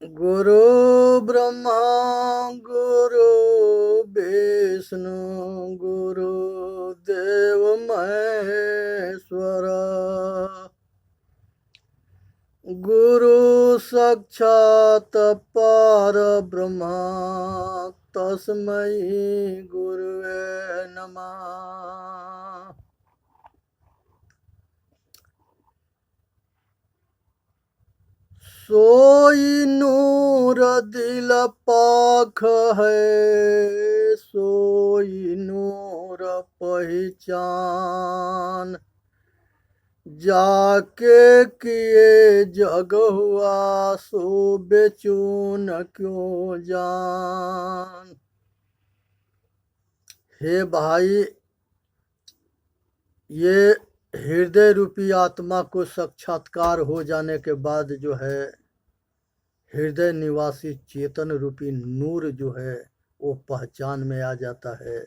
गुरु ब्रह्मा गुरु विष्णु गुरु देव महेश्वर। गुरु साक्षात पर ब्रह्मा तस्मै गुरुवे नमः। सोई नूर दिल पाख है, सोई नूर पहचान। जाके किए जग हुआ सो बेचून क्यों जान। हे भाई, ये हृदय रूपी आत्मा को साक्षात्कार हो जाने के बाद जो है हृदय निवासी चेतन रूपी नूर जो है वो पहचान में आ जाता है,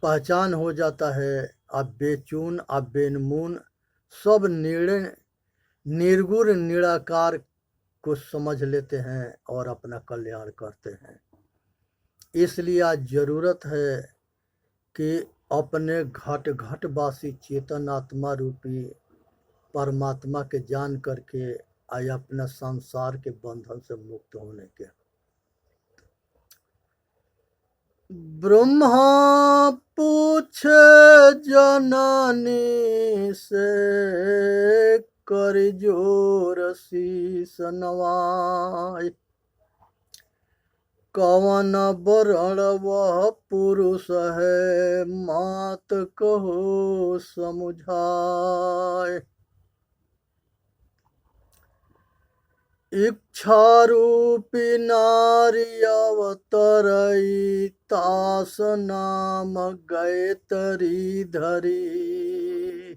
पहचान हो जाता है। आप बेचून आप बेनमून सब निर्गुण निराकार को समझ लेते हैं और अपना कल्याण करते हैं। इसलिए आज जरूरत है कि अपने घट घट वासी चेतन आत्मा रूपी परमात्मा के जान करके आए अपना संसार के बंधन से मुक्त होने के। ब्रह्मा पूछे जननी से कर जोर शीस नवाय। कवन वरण वह पुरुष है मात कहो समुझाय। इच्छा रूपी नारी अवतरई तास नाम गायत्री धरी।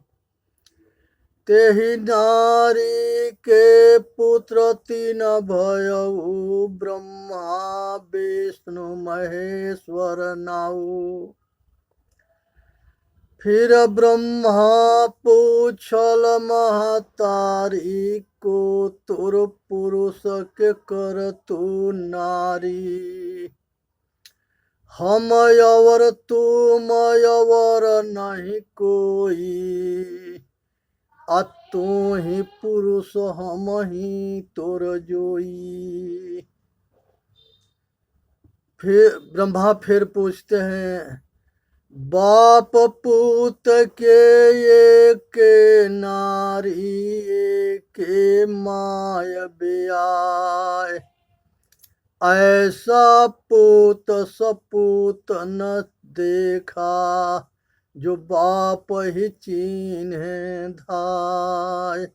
तेहि नारी के पुत्र तीन भयऊ ब्रह्मा विष्णु महेश्वर नाऊ। फिर ब्रह्मा पूछल महतारी को तुर पुरुष के कर तू नारी। हम अवर तुम अवर नहीं कोई। तू ही पुरुष हम ही तोर जोई। फिर ब्रह्मा फिर पूछते हैं, बाप पूत के एक नारी के माय ब्याय। ऐसा पूत सपूत न देखा जो बाप ही चीन्हे धाय।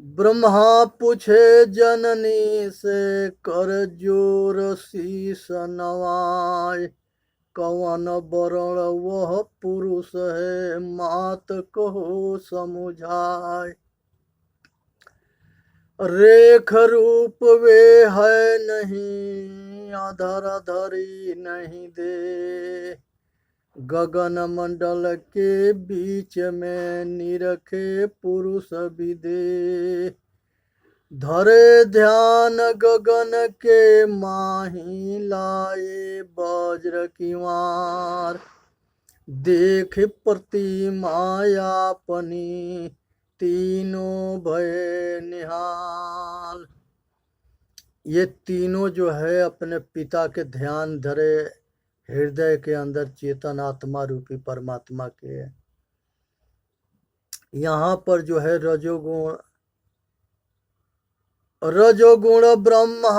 ब्रह्मा पूछे जननी से कर जोर शीस नवाय। कवन वरण वह पुरुष है मात कहो समुझाय। रेख रूप वे है नहीं अधर धरी नहीं दे। गगन मंडल के बीच में निरखे पुरुष विदे। धरे ध्यान गगन के माही लाए वज्र किवार। देख प्रतिमा अपनी तीनों भय निहाल। ये तीनों जो है अपने पिता के ध्यान धरे हृदय के अंदर चेतन आत्मा रूपी परमात्मा के। यहाँ पर जो है रजोगुण ब्रह्मा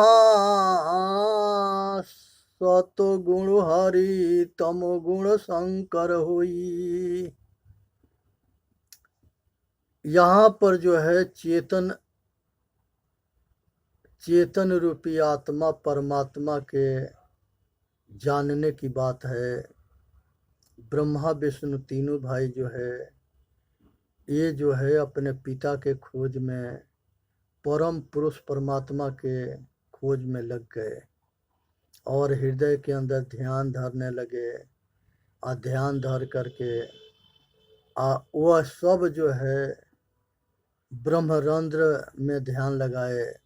सतोगुण हरि तमोगुण शंकर हुई। यहाँ पर जो है चेतन रूपी आत्मा परमात्मा के जानने की बात है। ब्रह्मा विष्णु तीनों भाई जो है ये जो है अपने पिता के खोज में परम पुरुष परमात्मा के खोज में लग गए और हृदय के अंदर ध्यान धरने लगे। ध्यान धर करके वह सब जो है ब्रह्मरंध्र में ध्यान लगाए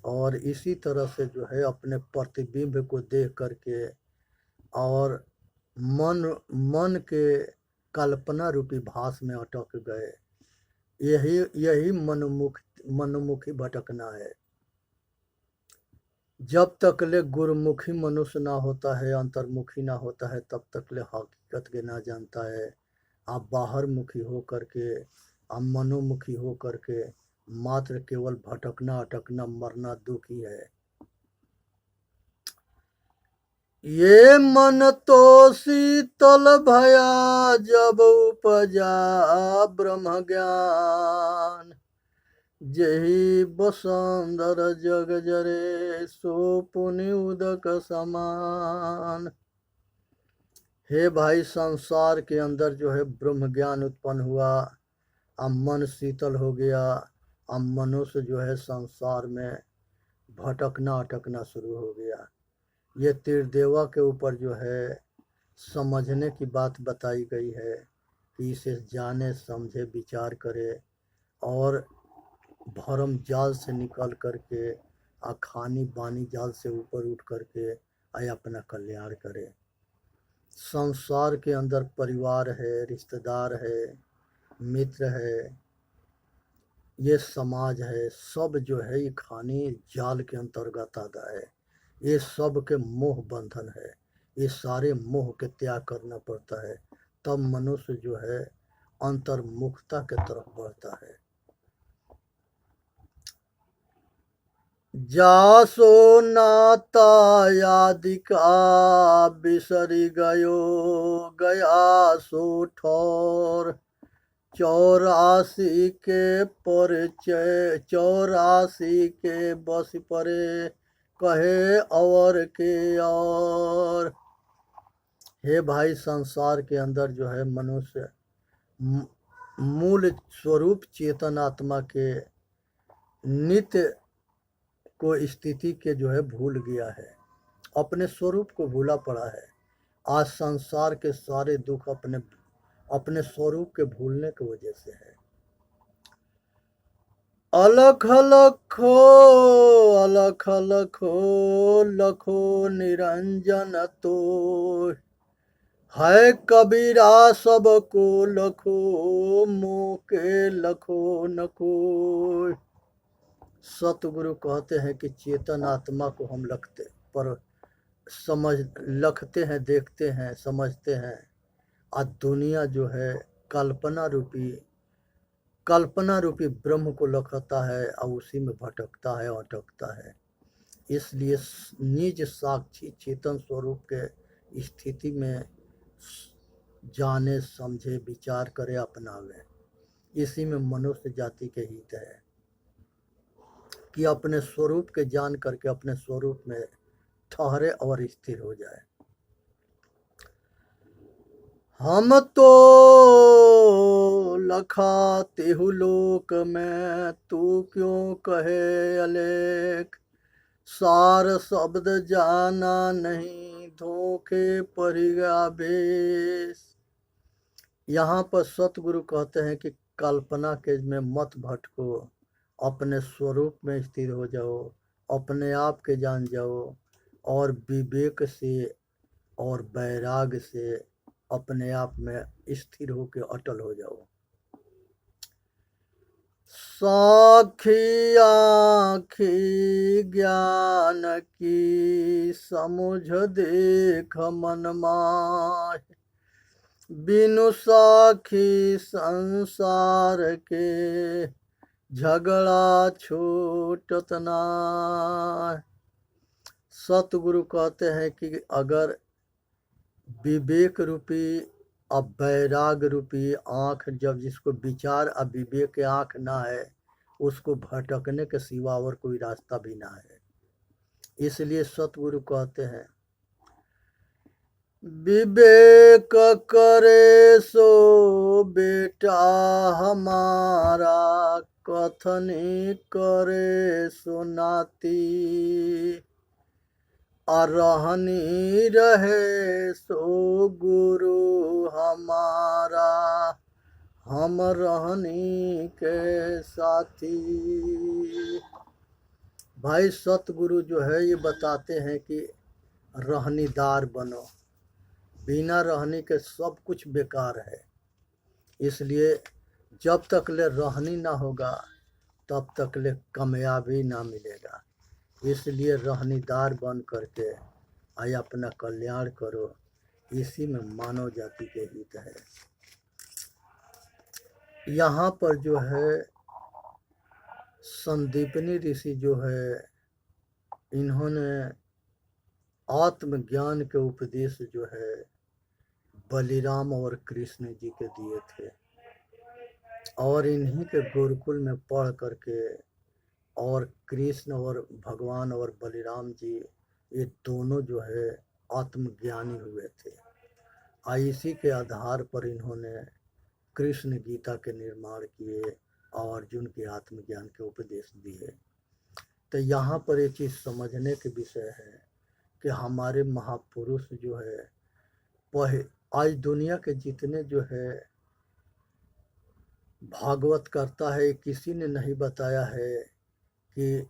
और इसी तरह से जो है अपने प्रतिबिंब को देख करके और मन के कल्पना रूपी भास में अटक गए। यही मनोमुखी भटकना है। जब तक ले गुरुमुखी मनुष्य ना होता है, अंतर्मुखी ना होता है, तब तक ले हकीकत के ना जानता है। आप बाहर मुखी हो करके, आप मनोमुखी हो करके मात्र केवल भटकना, अटकना, मरना दुख ही है। ये मन तो शीतल भया जब उपजा ब्रह्म ज्ञान, जेहि बसंदर जग जरे सो पुनि उदक समान। हे भाई, संसार के अंदर जो है ब्रह्म ज्ञान उत्पन्न हुआ, अब मन शीतल हो गया, अब मनुष्य जो है संसार में भटकना अटकना शुरू हो गया। ये त्रिदेवा के ऊपर जो है समझने की बात बताई गई है कि इसे जाने, समझे, विचार करे और भरम जाल से निकल करके अखानी बानी जाल से ऊपर उठ करके अपना कल्याण करे। संसार के अंदर परिवार है, रिश्तेदार है, मित्र है, ये समाज है, सब जो है ये खानी जाल के अंतर्गत आता है। ये सब के मोह बंधन है। ये सारे मोह के त्याग करना पड़ता है, तब मनुष्य जो है अंतर्मुखता के तरफ बढ़ता है। जासो नाता यादिका बिसरी गयो, गया सो ठोर 84 के परिचय, 84 के बस परे कहे और के और। हे भाई, संसार के अंदर जो है मनुष्य मूल स्वरूप चेतन आत्मा के नित्य को स्थिति के जो है भूल गया है, अपने स्वरूप को भूला पड़ा है। आज संसार के सारे दुख अपने स्वरूप के भूलने की वजह से है। अलख लखो, अलख लखो, लखो निरंजन तो है कबीरा सबको लखो, मुँह के लखो नको। सतगुरु कहते हैं कि चेतन आत्मा को हम लखते हैं, देखते हैं, समझते हैं। आज दुनिया जो है कल्पना रूपी ब्रह्म को लखता है और उसी में भटकता है, अटकता है। इसलिए निज साक्षी चेतन स्वरूप के स्थिति में जाने, समझे, विचार करे, अपनावे। इसी में मनुष्य जाति के हित है कि अपने स्वरूप के जान करके अपने स्वरूप में ठहरे और स्थिर हो जाए। हम तो लखा तेहु लोक में, तू क्यों कहे अलेख, सार शब्द जाना नहीं, धोखे पड़ गया बेश। यहाँ पर सतगुरु कहते हैं कि कल्पना के में मत भटको, अपने स्वरूप में स्थिर हो जाओ, अपने आप के जान जाओ और विवेक से और वैराग से अपने आप में स्थिर होकर अटल हो जाओ। साखी आँखी ज्ञान की समुझ देख मन माह, बिनु साखी संसार के झगड़ा छूटत ना। सतगुरु कहते हैं कि अगर विवेक रूपी अब वैराग रूपी आँख, जब जिसको विचार अब विवेक के आँख ना है, उसको भटकने के सिवा और कोई रास्ता भी ना है। इसलिए सतगुरु कहते हैं विवेक करे सो बेटा हमारा, कथनी करे सो नाती, रहनी रहे सो गुरु हमारा, हम रहनी के साथी। भाई सतगुरु जो है ये बताते हैं कि रहनीदार बनो, बिना रहनी के सब कुछ बेकार है। इसलिए जब तक ले रहनी ना होगा तब तक ले कामयाबी ना मिलेगा। इसलिए रहनीदार बन करके आए अपना कल्याण करो, इसी में मानव जाति के हित है। यहाँ पर जो है संदीपनी ऋषि जो है इन्होंने आत्मज्ञान के उपदेश जो है बलिराम और कृष्ण जी के दिए थे, और इन्हीं के गुरुकुल में पढ़ करके और कृष्ण और भगवान और बलिराम जी ये दोनों जो है आत्मज्ञानी हुए थे। इसी के आधार पर इन्होंने कृष्ण गीता के निर्माण किए और अर्जुन के आत्मज्ञान के उपदेश दिए। तो यहाँ पर एक चीज़ समझने के विषय है कि हमारे महापुरुष जो है आज दुनिया के जितने जो है भागवत करता है, किसी ने नहीं बताया है कि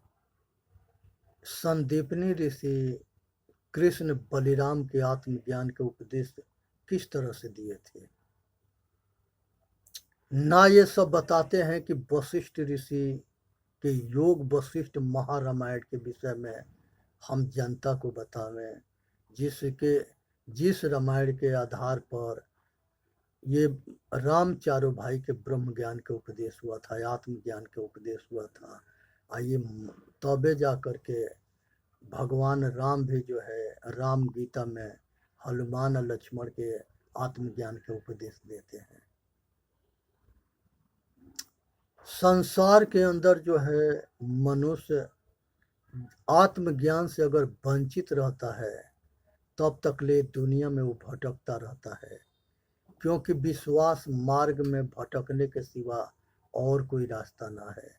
संदीपनी ऋषि कृष्ण बलिराम के आत्मज्ञान के उपदेश किस तरह से दिए थे। ना ये सब बताते हैं कि वशिष्ठ ऋषि के योग वशिष्ठ महारामायण के विषय में हम जनता को बतावें, जिस रामायण के आधार पर ये राम चारों भाई के ब्रह्म ज्ञान के उपदेश हुआ था, आत्मज्ञान के उपदेश हुआ था। आइए तबे जा करके भगवान राम भी जो है राम गीता में हनुमान और लक्ष्मण के आत्मज्ञान के उपदेश देते हैं। संसार के अंदर जो है मनुष्य आत्मज्ञान से अगर वंचित रहता है तब तक ले दुनिया में वो भटकता रहता है, क्योंकि विश्वास मार्ग में भटकने के सिवा और कोई रास्ता ना है।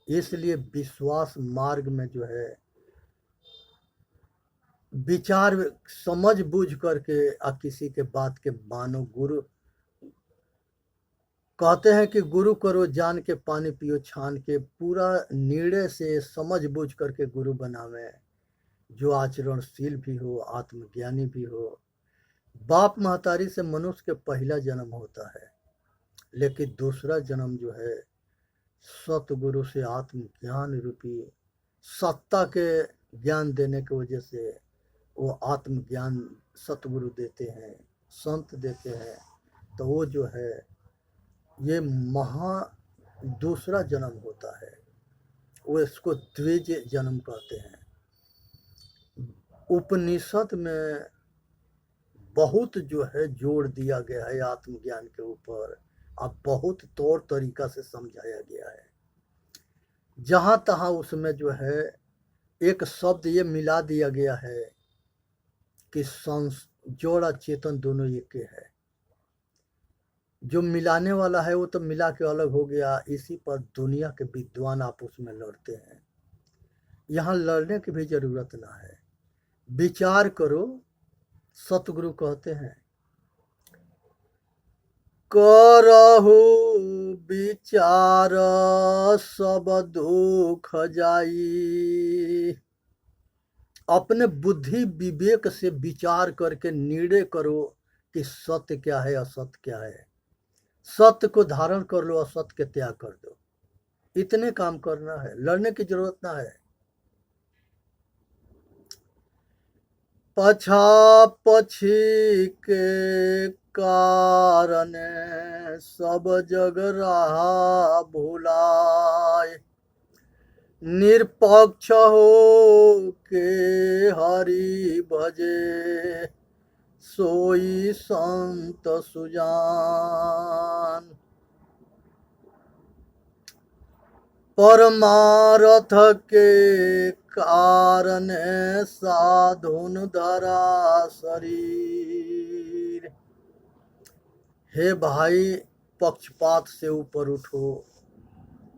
इसलिए विश्वास मार्ग में जो है विचार समझ बूझ करके किसी के बात के मानो। गुरु कहते हैं कि गुरु करो जान के पानी पियो छान के, पूरा निर्णय से समझ बूझ करके गुरु बनावे, जो आचरणशील भी हो, आत्मज्ञानी भी हो। बाप महतारी से मनुष्य के पहला जन्म होता है, लेकिन दूसरा जन्म जो है सतगुरु से आत्मज्ञान रूपी सत्ता के ज्ञान देने की वजह से वो आत्मज्ञान सतगुरु देते हैं, संत देते हैं। तो वो जो है ये दूसरा जन्म होता है, वो इसको द्विज जन्म कहते हैं। उपनिषद में बहुत जो है जोर दिया गया है आत्मज्ञान के ऊपर, अब बहुत तौर तरीका से समझाया गया है। जहाँ तहाँ उसमें जो है एक शब्द ये मिला दिया गया है कि जोड़ा चेतन दोनों एक है। जो मिलाने वाला है वो तो मिला के अलग हो गया। इसी पर दुनिया के विद्वान आपस में लड़ते हैं। यहाँ लड़ने की भी जरूरत ना है, विचार करो। सतगुरु कहते हैं करहु विचार सब दुख जाई। अपने बुद्धि विवेक से विचार करके निर्णय करो कि सत्य क्या है, असत्य क्या है। सत्य को धारण कर लो, असत्य के त्याग कर दो। इतने काम करना है, लड़ने की जरूरत ना है। पछा पछी के कारण सब जग रहा भुलाए, निरपक्ष हो के हरि भजे सोई संत सुजान। परमारथ के कारण साधुन धरा शरीर। हे भाई, पक्षपात से ऊपर उठो।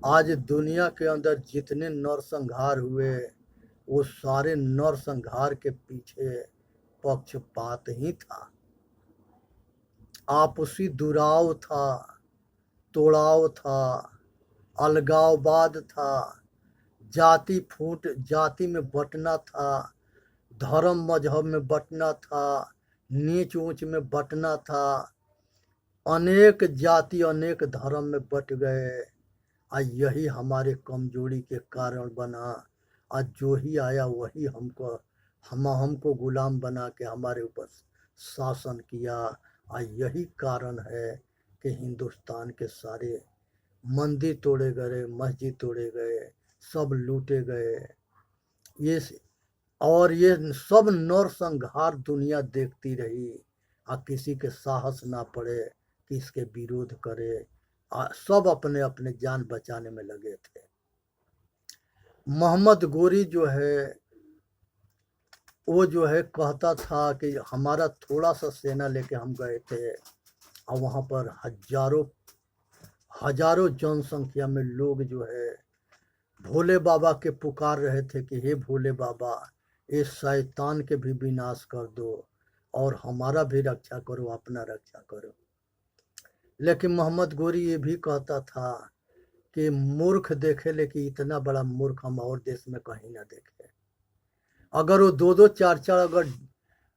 आज दुनिया के अंदर जितने नरसंहार हुए वो सारे नरसंहार के पीछे पक्षपात ही था, आपसी दुराव था, तोड़ाव था, अलगाववाद था, जाति फूट, जाति में बंटना था, धर्म मजहब में बंटना था, नीच ऊंच में बंटना था। अनेक जाति अनेक धर्म में बट गए। आज यही हमारे कमजोरी के कारण बना। आज जो ही आया वही हमको गुलाम बना के हमारे ऊपर शासन किया। आज यही कारण है कि हिंदुस्तान के सारे मंदिर तोड़े गए, मस्जिद तोड़े गए, सब लूटे गए। ये सब नरसंहार दुनिया देखती रही और किसी के साहस ना पड़े कि इसके विरोध करे। सब अपने अपने जान बचाने में लगे थे। मोहम्मद गोरी जो है वो जो है कहता था कि हमारा थोड़ा सा सेना लेके हम गए थे और वहाँ पर हजारों जनसंख्या में लोग जो है भोले बाबा के पुकार रहे थे कि हे भोले बाबा, इस शैतान के भी विनाश कर दो और हमारा भी रक्षा करो, अपना रक्षा करो। लेकिन मोहम्मद गोरी ये भी कहता था कि मूर्ख देखे लेकिन इतना बड़ा मूर्ख हम और देश में कहीं ना देखे। अगर वो दो चार अगर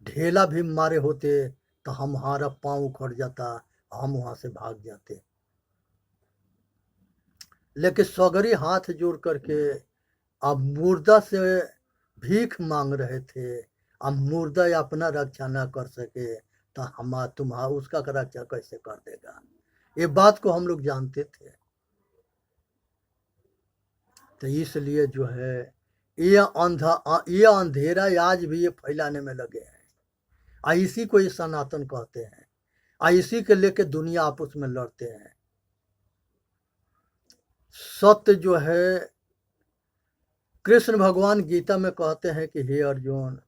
ढेला भी मारे होते तो हमारा पांव उखड़ जाता, हम वहां से भाग जाते। लेकिन सगरी हाथ जोड़ करके अब मुर्दा से भीख मांग रहे थे। अब मुर्दा अपना रक्षा ना कर सके तो तुम्हारा उसका रक्षा कैसे कर देगा। ये बात को हम लोग जानते थे। तो इसलिए जो है ये अंधेरा आज भी ये फैलाने में लगे हैं। इसी को ये सनातन कहते हैं। इसी के लेके दुनिया आपस में लड़ते हैं। सत्य जो है कृष्ण भगवान गीता में कहते हैं कि हे अर्जुन,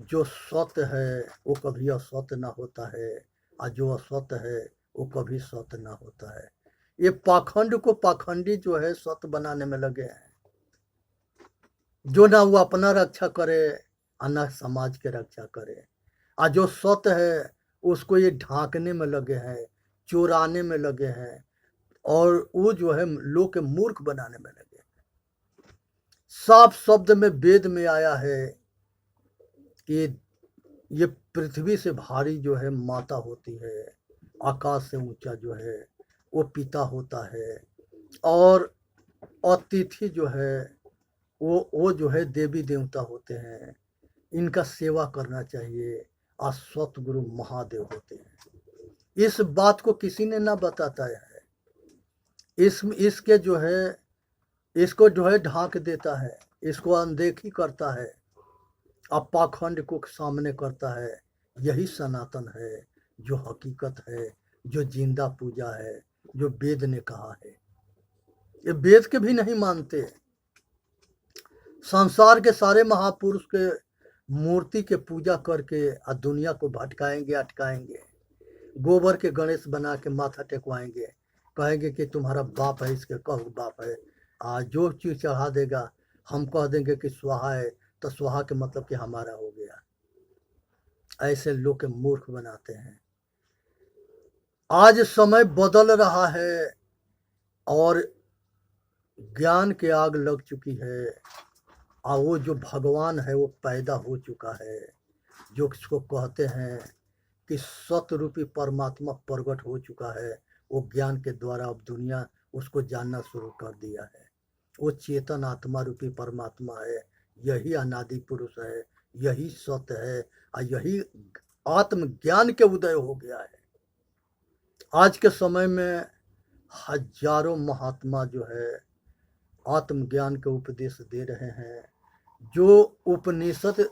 जो सत्य है वो कभी असत्य ना होता है और जो असत्य है वो कभी सत्य ना होता है। ये पाखंड को पाखंडी जो है सत्य बनाने में लगे हैं। जो ना वो अपना रक्षा करे और ना समाज के रक्षा करे। और जो सत्य है उसको ये ढांकने में लगे हैं, चुराने में लगे हैं और वो जो है लोग के मूर्ख बनाने में लगे हैं। साफ शब्द में वेद में आया है कि ये पृथ्वी से भारी जो है माता होती है, आकाश से ऊंचा जो है वो पिता होता है और अतिथि जो है वो जो है देवी देवता होते हैं। इनका सेवा करना चाहिए और सतगुरु महादेव होते हैं। इस बात को किसी ने ना बताता है। इसके जो है इसको जो है ढांक देता है, इसको अनदेखी करता है, अब पाखंड को सामने करता है। यही सनातन है, जो हकीकत है, जो जिंदा पूजा है, जो वेद ने कहा है। ये वेद के भी नहीं मानते। संसार के सारे महापुरुष के मूर्ति के पूजा करके दुनिया को भटकाएंगे, अटकाएंगे। गोबर के गणेश बना के माथा टेकवाएंगे, कहेंगे कि तुम्हारा बाप है, इसके कहो बाप है। जो चीज चढ़ा देगा हम कह देंगे कि स्वाहा है, तो स्वाहा के मतलब कि हमारा हो गया। ऐसे लोग के मूर्ख बनाते हैं। आज समय बदल रहा है और ज्ञान के आग लग चुकी है और वो जो भगवान है वो पैदा हो चुका है, जो इसको कहते हैं कि सत्य रूपी परमात्मा प्रकट हो चुका है। वो ज्ञान के द्वारा अब दुनिया उसको जानना शुरू कर दिया है। वो चेतन आत्मा रूपी परमात्मा है, यही अनादि पुरुष है, यही सत्य है और यही आत्मज्ञान के उदय हो गया है। आज के समय में हजारों महात्मा जो है आत्मज्ञान के उपदेश दे रहे हैं। जो उपनिषद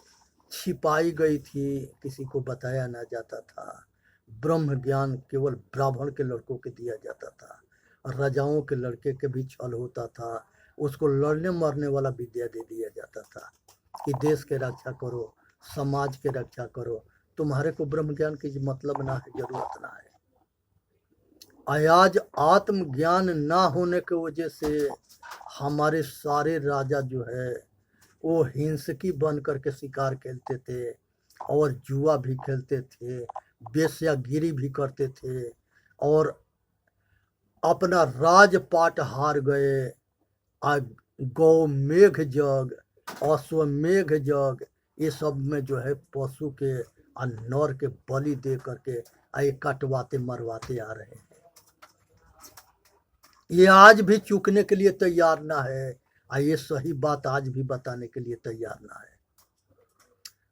छिपाई गई थी, किसी को बताया ना जाता था। ब्रह्म ज्ञान केवल ब्राह्मण के लड़कों के दिया जाता था, राजाओं के लड़के के भी छल होता था। उसको लड़ने मरने वाला विद्या दे दिया जाता था कि देश के रक्षा करो, समाज के रक्षा करो, तुम्हारे को ब्रह्म ज्ञान की मतलब ना है, जरूरत ना है। आज आत्मज्ञान ना होने की वजह से हमारे सारे राजा जो है वो हिंसकी बन करके शिकार खेलते थे और जुआ भी खेलते थे, वेश्यागिरी भी करते थे और अपना राजपाट हार गए। आ गौ मेघ जग, अश्वमेघ जग, ये सब में जो है पशु के और नर के बलि दे करके ये कटवाते मरवाते आ रहे हैं। ये आज भी चूकने के लिए तैयार ना है, और ये सही बात आज भी बताने के लिए तैयार ना है।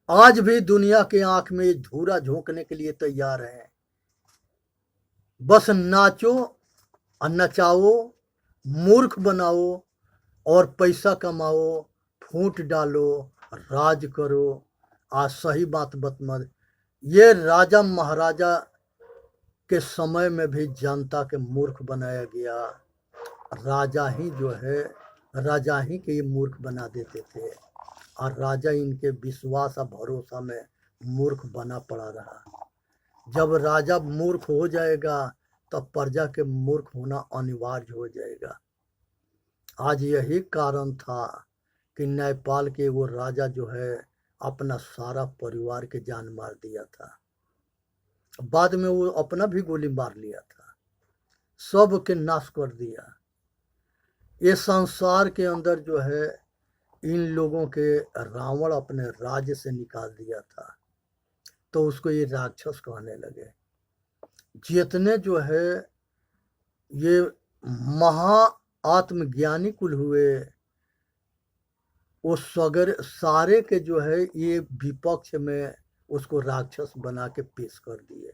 आज भी दुनिया के आंख में धूरा झोंकने के लिए तैयार है। बस नाचो और नचाओ, मूर्ख बनाओ और पैसा कमाओ, फूट डालो, राज करो। आज सही बात मत। ये राजा महाराजा के समय में भी जनता के मूर्ख बनाया गया। राजा ही जो है, राजा ही के ये मूर्ख बना देते थे, और राजा इनके विश्वास और भरोसा में मूर्ख बना पड़ा रहा। जब राजा मूर्ख हो जाएगा तब प्रजा के मूर्ख होना अनिवार्य हो जाएगा। आज यही कारण था कि नेपाल के वो राजा जो है अपना सारा परिवार के जान मार दिया था। बाद में वो अपना भी गोली मार लिया था, सब के नाश कर दिया। ये संसार के अंदर जो है इन लोगों के रावण अपने राज्य से निकाल दिया था, तो उसको ये राक्षस कहने लगे। जितने जो है ये महा आत्मज्ञानी कुल हुए, वो सगर सारे के जो है ये विपक्ष में उसको राक्षस बना के पेश कर दिए।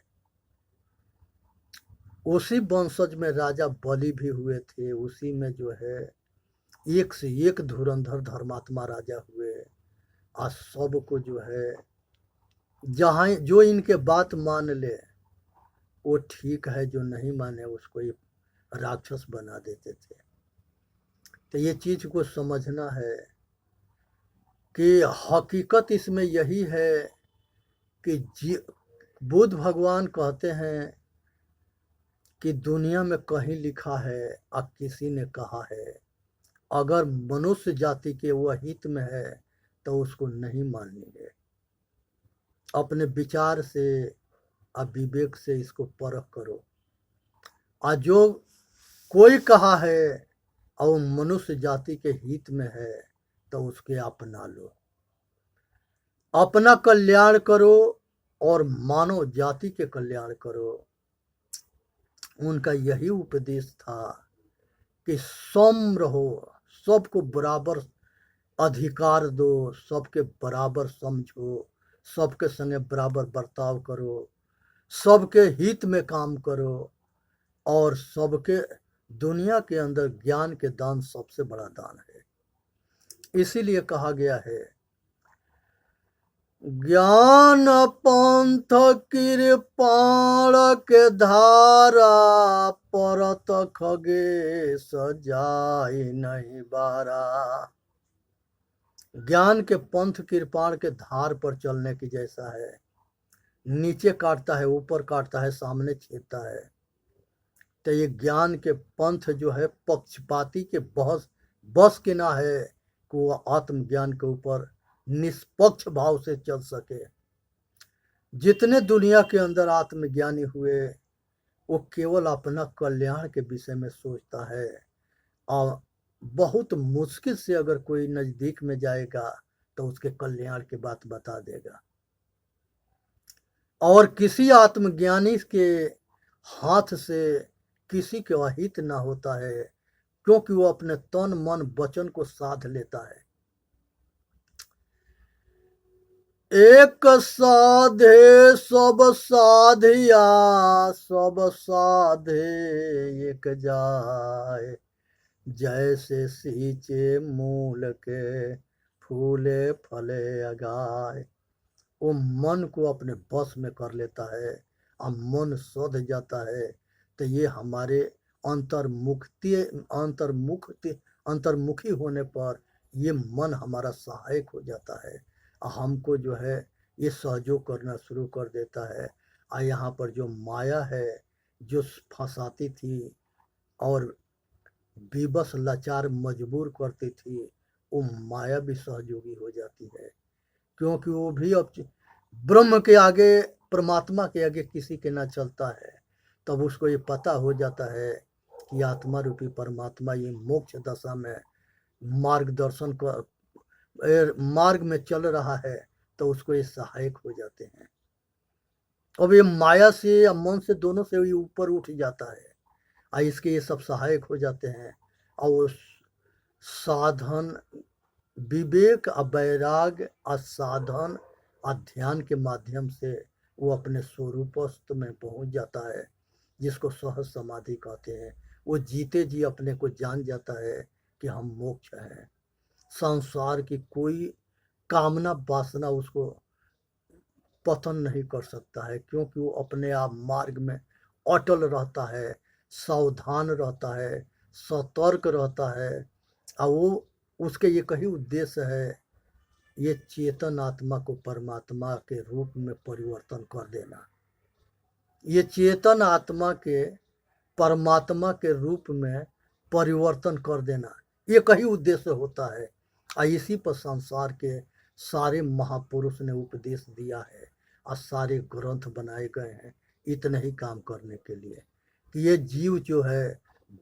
उसी वंशज में राजा बलि भी हुए थे, उसी में जो है एक से एक धुरंधर धर्मात्मा राजा हुए। आज सबको जो है जहाँ जो इनके बात मान ले वो ठीक है, जो नहीं माने उसको ये राक्षस बना देते थे। तो ये चीज को समझना है कि हकीकत इसमें यही है कि बुद्ध भगवान कहते हैं कि दुनिया में कहीं लिखा है और किसी ने कहा है, अगर मनुष्य जाति के वह हित में है तो उसको नहीं मानेंगे। अपने विचार से और विवेक से इसको परख करो, और जो कोई कहा है और मनुष्य जाति के हित में है तो उसके अपना लो। अपना कल्याण करो और मानव जाति के कल्याण करो। उनका यही उपदेश था कि सम रहो, सबको बराबर अधिकार दो, सबके बराबर समझो, सबके संगे बराबर बर्ताव करो, सबके हित में काम करो, और सबके दुनिया के अंदर ज्ञान के दान सबसे बड़ा दान है। इसीलिए कहा गया है, ज्ञान पंथ कृपाण के धारा, परत खगे सजाई नहीं बारा। ज्ञान के पंथ कृपाण के धार पर चलने की जैसा है, नीचे काटता है, ऊपर काटता है, सामने छेदता है। तो ये ज्ञान के पंथ जो है पक्षपाती के बस के ना है कि वो आत्मज्ञान के ऊपर निष्पक्ष भाव से चल सके। जितने दुनिया के अंदर आत्मज्ञानी हुए वो केवल अपना कल्याण के विषय में सोचता है, और बहुत मुश्किल से अगर कोई नजदीक में जाएगा तो उसके कल्याण की बात बता देगा। और किसी आत्मज्ञानी के हाथ से किसी के अहित ना होता है, क्योंकि वो अपने तन मन वचन को साध लेता है। एक साधे सब साधिया, सब साधे एक जाए, जैसे सींचे मूल के फूले फले अगाए। वो मन को अपने बस में कर लेता है और मन सध जाता है। तो ये हमारे अंतर्मुखी होने पर ये मन हमारा सहायक हो जाता है, और हमको जो है ये सहयोग करना शुरू कर देता है। और यहाँ पर जो माया है जो फंसाती थी और बेबस लाचार मजबूर करती थी, वो माया भी सहयोगी हो जाती है, क्योंकि वो भी अब ब्रह्म के आगे, परमात्मा के आगे किसी के ना चलता है। तब उसको ये पता हो जाता है कि आत्मा रूपी परमात्मा ये मोक्ष दशा में मार्गदर्शन कर मार्ग में चल रहा है तो उसको ये सहायक हो जाते हैं। अब ये माया से या मन से दोनों से ये ऊपर उठ जाता है और इसके ये सब सहायक हो जाते हैं और वो साधन विवेक और वैराग और साधन और ध्यान के माध्यम से वो अपने स्वरूपस्थ में पहुंच जाता है, जिसको सहज समाधि कहते हैं। वो जीते जी अपने को जान जाता है कि हम मोक्ष हैं। संसार की कोई कामना वासना उसको पतन नहीं कर सकता है, क्योंकि वो अपने आप मार्ग में अटल रहता है, सावधान रहता है, सतर्क रहता है। और वो उसके ये कही उद्देश्य है, ये चेतन आत्मा को परमात्मा के रूप में परिवर्तन कर देना। ये चेतन आत्मा के परमात्मा के रूप में परिवर्तन कर देना, ये कही उद्देश्य होता है। और इसी पर संसार के सारे महापुरुष ने उपदेश दिया है और सारे ग्रंथ बनाए गए हैं इतने ही काम करने के लिए कि ये जीव जो है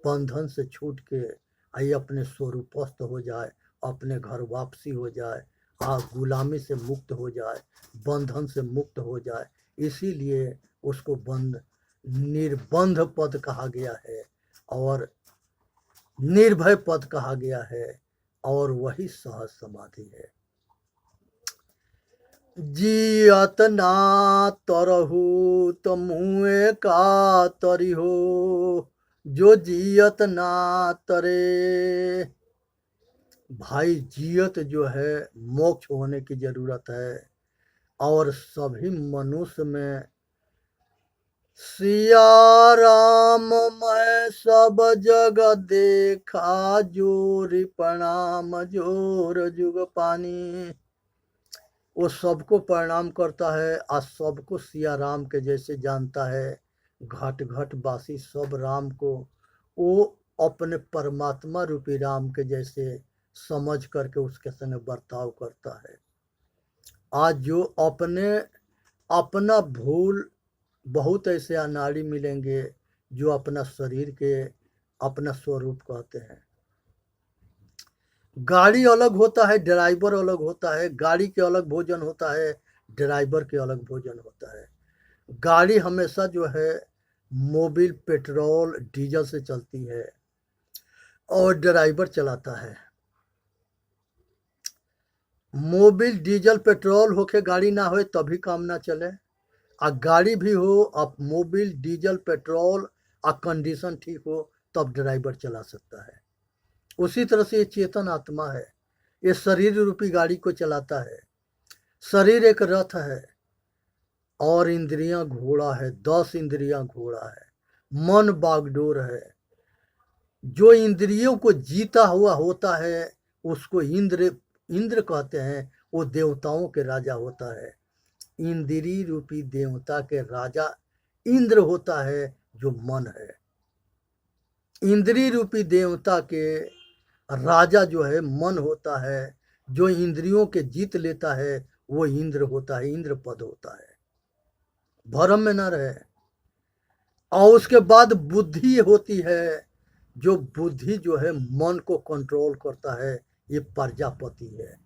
बंधन से छूट के ये अपने स्वरूपस्थ हो जाए, अपने घर वापसी हो जाए, गुलामी से मुक्त हो जाए, बंधन से मुक्त हो जाए। इसीलिए उसको निर्बंध पद कहा गया है और निर्भय पद कहा गया है, और वही सहज समाधि है। जियत ना तरहु तो मुँह का तरी हो, जो जियत ना तरे। भाई जियत जो है मोक्ष होने की जरूरत है, और सभी मनुष्य में सिया राम मैं सब जग देखा, जोर प्रणाम जोर जुग पानी। वो सबको प्रणाम करता है और सबको सिया राम के जैसे जानता है। घट घट बासी सब राम को वो अपने परमात्मा रूपी राम के जैसे समझ करके उसके संग बर्ताव करता है। आज जो अपना भूल, बहुत ऐसे अनाड़ी मिलेंगे जो अपना शरीर के अपना स्वरूप कहते हैं। गाड़ी अलग होता है, ड्राइवर अलग होता है। गाड़ी के अलग भोजन होता है, ड्राइवर के अलग भोजन होता है। गाड़ी हमेशा जो है मोबिल पेट्रोल डीजल से चलती है और ड्राइवर चलाता है। मोबिल डीजल पेट्रोल होके गाड़ी ना हो तभी काम ना चले, और गाड़ी भी हो अब मोबिल डीजल पेट्रोल और कंडीशन ठीक हो तब ड्राइवर चला सकता है। उसी तरह से ये चेतन आत्मा है, ये शरीर रूपी गाड़ी को चलाता है। शरीर एक रथ है और इंद्रियां घोड़ा है, 10 इंद्रियां घोड़ा है, मन बागडोर है। जो इंद्रियों को जीता हुआ होता है उसको इंद्र कहते हैं। वो देवताओं के राजा होता है। इंद्रिय रूपी देवता के राजा इंद्र होता है जो मन है। इंद्रिय रूपी देवता के राजा जो है मन होता है। जो इंद्रियों के जीत लेता है वो इंद्र होता है, इंद्र पद होता है। भ्रम में न रहे। और उसके बाद बुद्धि होती है, जो बुद्धि जो है मन को कंट्रोल करता है, ये प्रजापति है।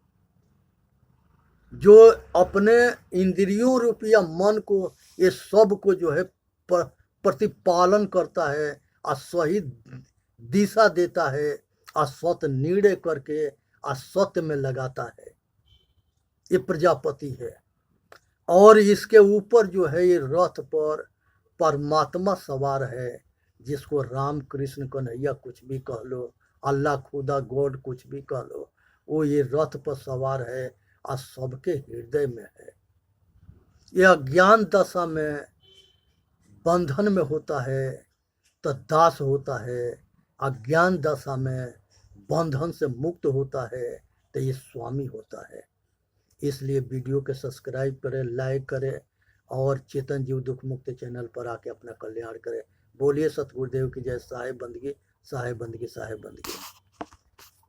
जो अपने इंद्रियों रूपी मन को, ये सब को जो है प्रतिपालन करता है और सही दिशा देता है और सत निर्णय करके और सत्य में लगाता है, ये प्रजापति है। और इसके ऊपर जो है ये रथ पर परमात्मा सवार है, जिसको राम कृष्ण कन्हैया कुछ भी कह लो, अल्लाह खुदा गॉड कुछ भी कह लो, वो ये रथ पर सवार है और सबके हृदय में है। यह अज्ञान दशा में बंधन में होता है तो दास होता है, अज्ञान दशा में बंधन से मुक्त होता है तो ये स्वामी होता है। इसलिए वीडियो के सब्सक्राइब करें, लाइक करें और चेतन जीव दुख मुक्त चैनल पर आके अपना कल्याण करें। बोलिए सतगुरुदेव की जय। साहेब बंदगी, साहेब बंदगी, साहेब बंदगी।